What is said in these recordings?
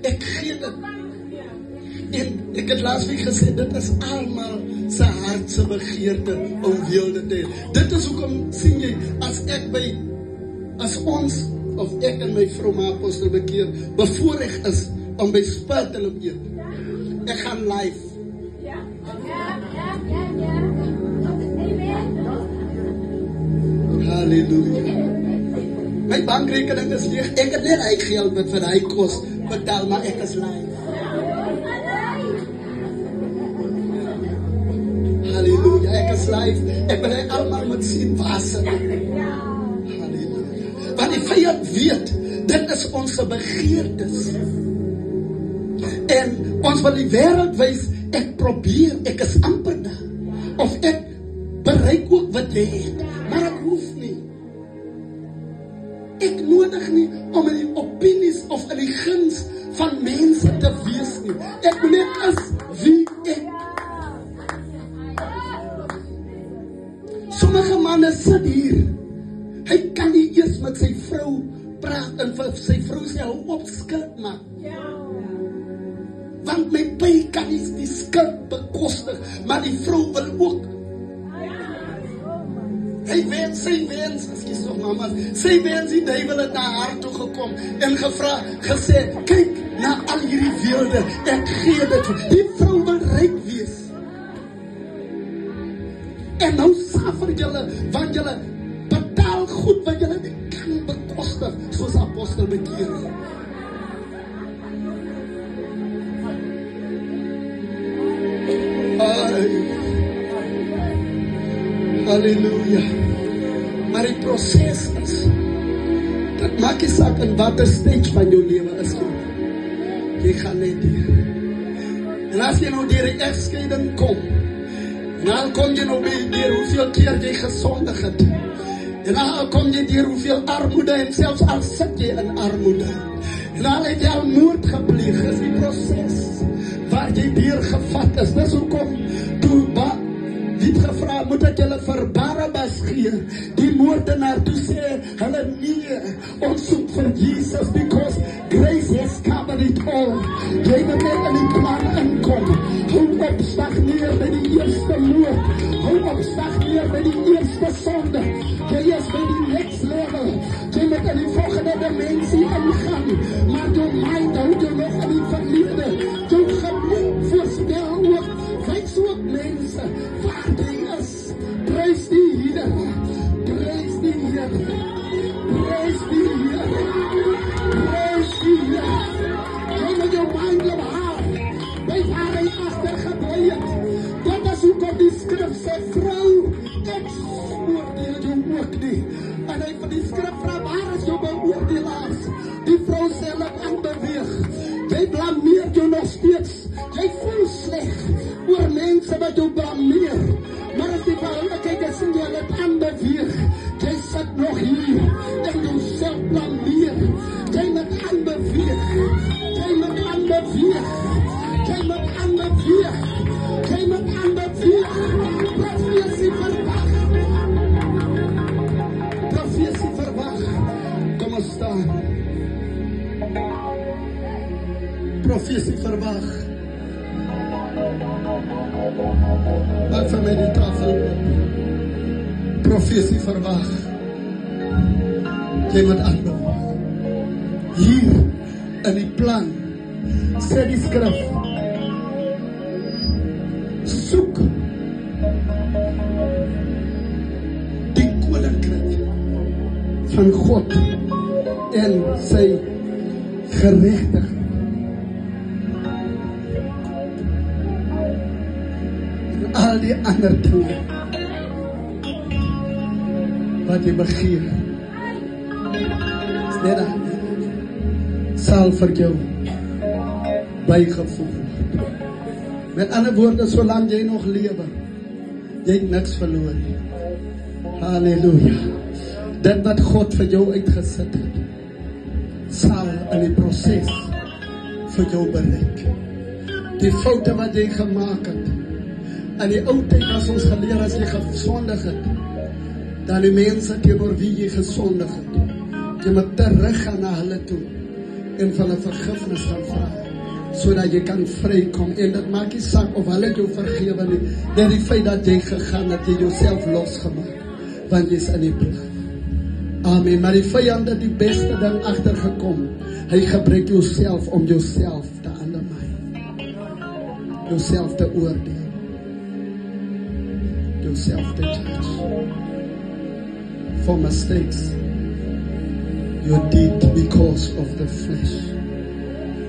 ek gee dit. En ek het laas week gesê, dit is almal sy hartse begeerte om weelde te hê. Dit is hoekom sien jy, as ons, of ek en my vrou Apostel bekeer, bevoorreg is om by Spur te loop eet. Ek gaan live. Halleluja. My bankrekening is leeg. Ek het net uit geld wat vir hy kos betaal, maar ek is live. Halleluja, ek is live. Ek wil hy almal moet sien wasse. Halleluja. Want die vyand weet, dit is ons begeertes. En ons wil die wêreld wys, ek probeer, ek is amper daar. Of ek bereik ook wat jy het. Maar ek hoef nie. Ek nodig nie om in die opinies of in die guns van mense te wees nie. Ek net is wie ek. Sommige manne sit hier. Hy kan nie eers met sy vrou praat en vir sy vrou sê hou op skuld maak. Want my pa kan nie die skuld bekostig, maar die vrou wil ook. Sy wens, ekskuus tog mamas, sy wens die duiwel het na haar toe gekom en gesê, kyk na al hierdie weelde, ek gee dit. Die vrou wil ryk wees. En nou suffer julle, want julle betaal goed wat julle nie kan bekostig, soos Apostel bekeer. Halleluja. Maar die proses is, dat maak nie saak in wat stage van jou lewe is. Jy gaan net hier. En as jy nou deur die egskeiding kom, en dan kom jy nou deur hoeveel keer jy gesondig het. En dan kom jy deur hoeveel armoede, en selfs al sit jy in armoede. En dan het jy al moord gepleeg, is die proses waar jy deur gevat is. Dis hoekom toe die het gevra, moet ek julle vir Barabbas gee? Die moordenaar toe sê, hulle nee, ons soek vir Jesus, because grace has covered it all. Jy moet net in die plan inkom. Hou op, stagneer by die eerste moord. Hou op, stagneer by die eerste sonde. Jy is by die next level. Jy moet in die volgende dimensie ingaan. Maar jou mind hou jou nog in die verlede. Jou gemoed voorspel ook, wys ook mense, waar jy is. Prys die Here. Prys die Here. Prys die Here. Prys die Here. Jy moet jou mind behaal. Weet waar hy agtergebly het. Dit is hoekom die skrif sê, vrou, ek oordeel jou ook nie. En hy van die skrif vra, waar is jou beoordelaars? Die vrou sê, laat aanbeweeg. Jy blameer jou nog steeds. Jy voel sleg oor mense wat jou blameer. Maar as die verhoudelijkheid is en jy laat aanbeweeg, jy sit nog hier en jou self blameer. Jy moet aanbeweeg. Jy moet aanbeweeg. Jy moet aanbeweeg. Jy moet aanbeweeg. Profesie verwag. Profesie verwag. Kom ons staan. Profesie verwag. Maak vir my die tafel oop. Profesie verwag. Jy moet aanbeweeg. Hier in die plan sê die skrif, soek die koninkryk van God en sy geregtigheid. Al die ander dinge wat jy begeer is net aan sal vir jou bygevoeg word. Met ander woorde, solank jy nog lewe, jy het niks verloor nie. Halleluja. Dit wat God vir jou uitgesit het, sal in die proses vir jou bereik. Die foute wat jy gemaak het, in die ou tyd as ons geleer, as jy gesondig het, dan die mense teenoor wie jy gesondig het, jy moet teruggaan na hulle toe en van 'n vergifnis gaan vra, sodat jy kan vrykom. En dit maak nie saak of hulle jou vergewe nie, net die feit dat jy gegaan het, jy jouself losgemaak, want jy's in die plan. Amen. Maar die vyand het die beste ding agtergekom. Hy gebruik jouself om jouself te ondermyn, jouself te oordeel, yourself to judge for mistakes you did because of the flesh.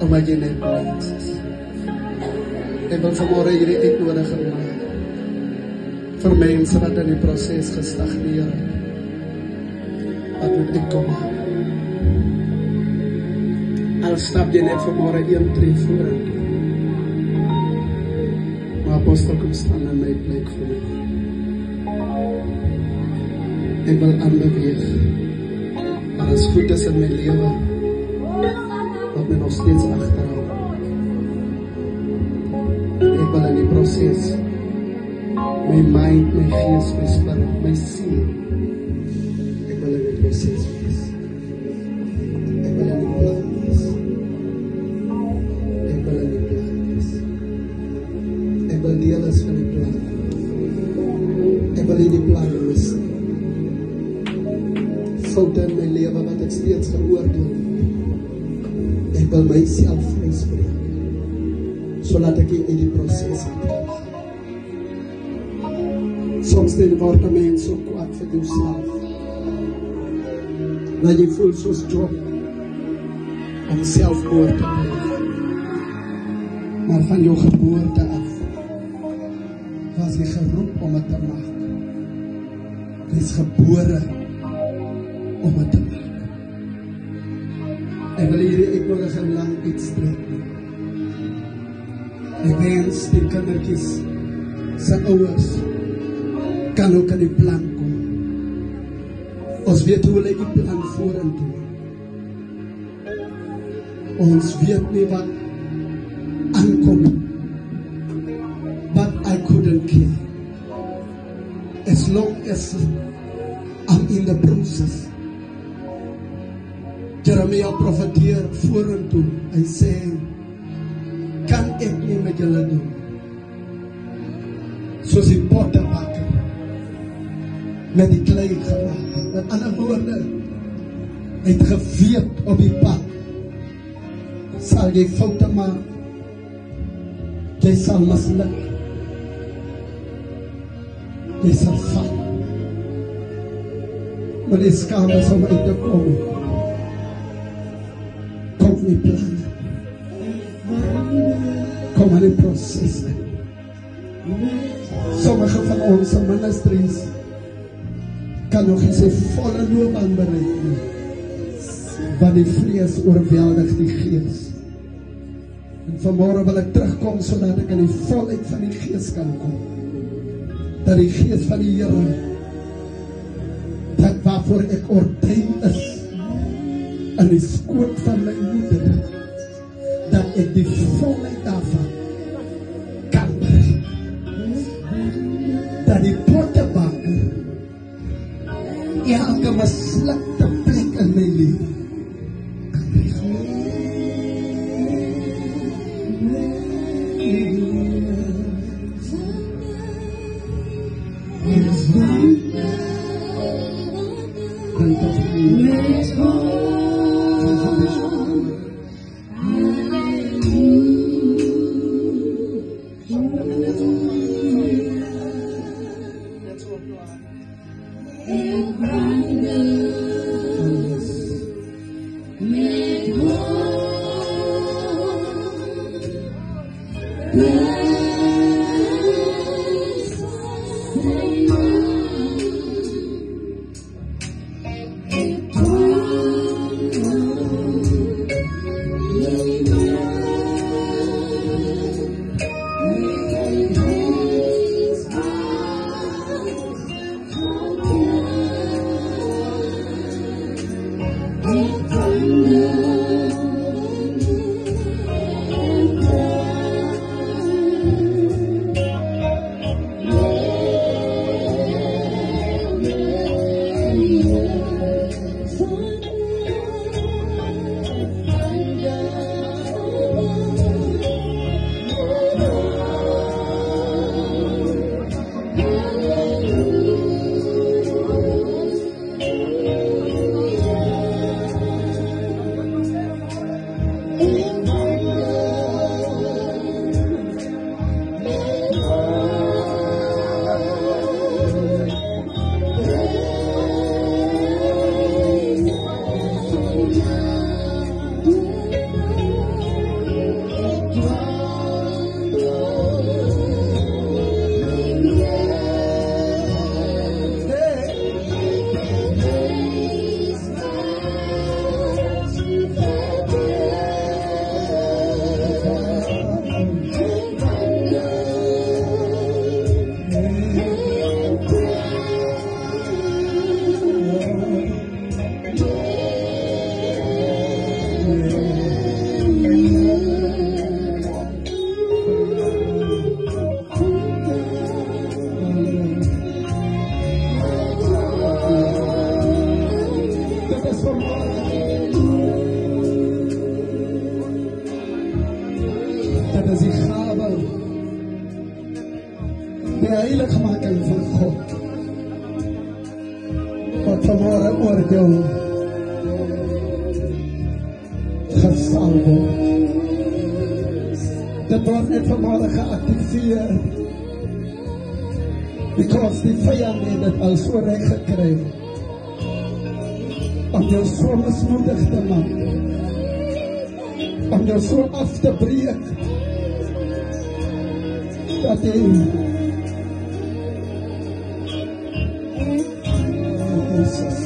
Oh my goodness. Ek wil vanmôre hierdie uitnodiging maak vir mense wat in die proses gestagneer het. Wat moet ek kom? Al stap jy net vanmôre 1 tree vorentoe. Maar apostel kom staan in my plek vir my. Ek wil aanbeweeg. Maar as goed is in my lewe, wat my nog steeds achterhou. Ek wil in die proces, my mind, my gees, my spirit, my siel, ek wil in die proces wees. Ek wil in die plan wees. Ek wil in die plan wees. Ek wil deel is van die plan. Ek wil in die plan wees. Foute in my lewe wat ek steeds geoordeel het. Ek wil myself vryspreek, sodat ek in die proces kan. Soms word 'n mens so kwaad vir jouself, dat jy voel soos Job om selfmoord te pleeg. Maar van jou geboorte af was jy geroep om het te maak. Jy is gebore om het te maak. Ek wil hierdie uitnodiging lang uitspreek. Ek wens die kindertjies se ouers kan ook in die plan kom. Ons weet hoe hulle die plan vorentoe. Ons weet nie wat aankom. But I couldn't care. As long as I'm in the process. Jeremia profeteer vorentoe. Hy sê, kan ek nie met julle doen? Soos die pottebakker met die klei gemaak. Met ander woorde, hy het geweet op die pad. Sal jy foute maak? Jy sal misluk. Jy sal val. Maar die skaam is om uit te kom. Kom nie plan. Kom aan die proces. Sommige van onze ministries kan nog nie sy volle loopbaan bereik nie, want die vlees oorweldig die gees. En vanmôre wil ek terugkom sodat ek in die volheid van die gees kan kom. Dat die gees van die Here, dat waarvoor ek ordyn is in die skoot van my moeder, dat ek die volheid daarvan kan bereik. Dat die pottebakker elke mislukte plek in my lewe kan bereik. Dit is die gawe, die heiligmaking van God, wat vanmorgen oor jou gesal word. Dit word net vanmorgen geactiveer, because die vijand het dit al so reg gekry, om jou so mismoedig te maak, om jou so af te breek, dat jy Jesus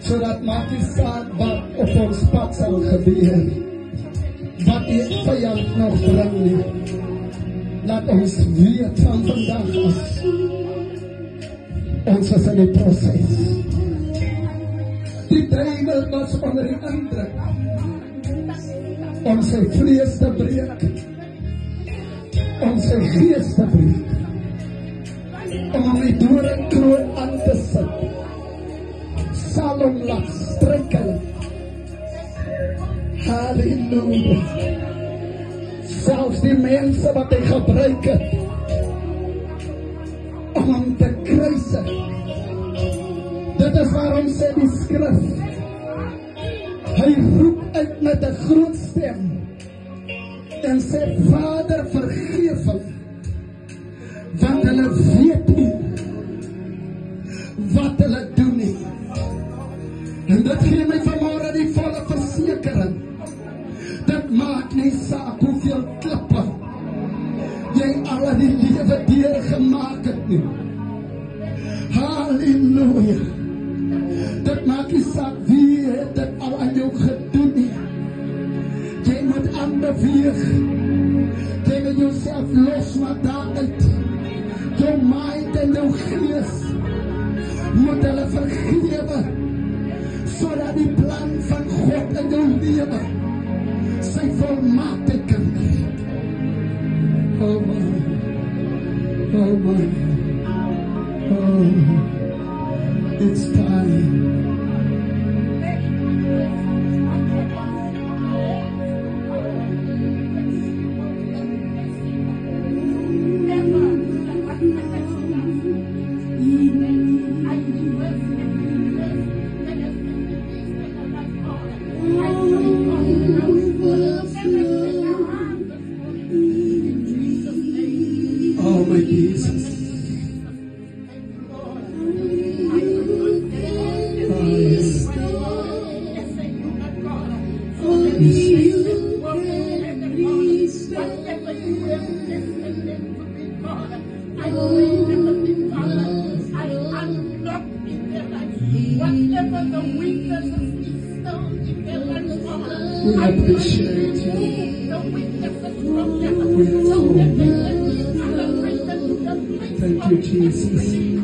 sodat maak nie saak wat op ons pad sal gebeur, wat die vijand nog bring nie. Laat ons weet van vandag af, ons is in die proces. Die duivel was onder die indruk om sy vlees te breek, om sy gees te breek, om die doringkroon aan te sit, sal hom laat strikken. Halleluja. Selfs die mense wat hy gebruik het om hom te kruisig. Dit is waarom sê die skrif, hy roep uit met 'n groot stem en sê, Vader, vergeef hom, want hulle weet nie wat hulle doen nie. En dit gee my vanmorgen die volle versekering, dit maak nie saak hoeveel klippe jy al in die lewe deurgemaak het nie. Halleluja. Dit maak nie saak wie het dit al aan jou gedoen nie. Jy moet aanbeweeg, jy moet jouself losmaak daaruit. Jou mind en jou gees moet hulle vergewe, sodat die plan van God in jou lewe sy volmaakte kan kry. Oh my, oh my, oh, it's time. I We appreciate you. We adore you. Thank you, Jesus.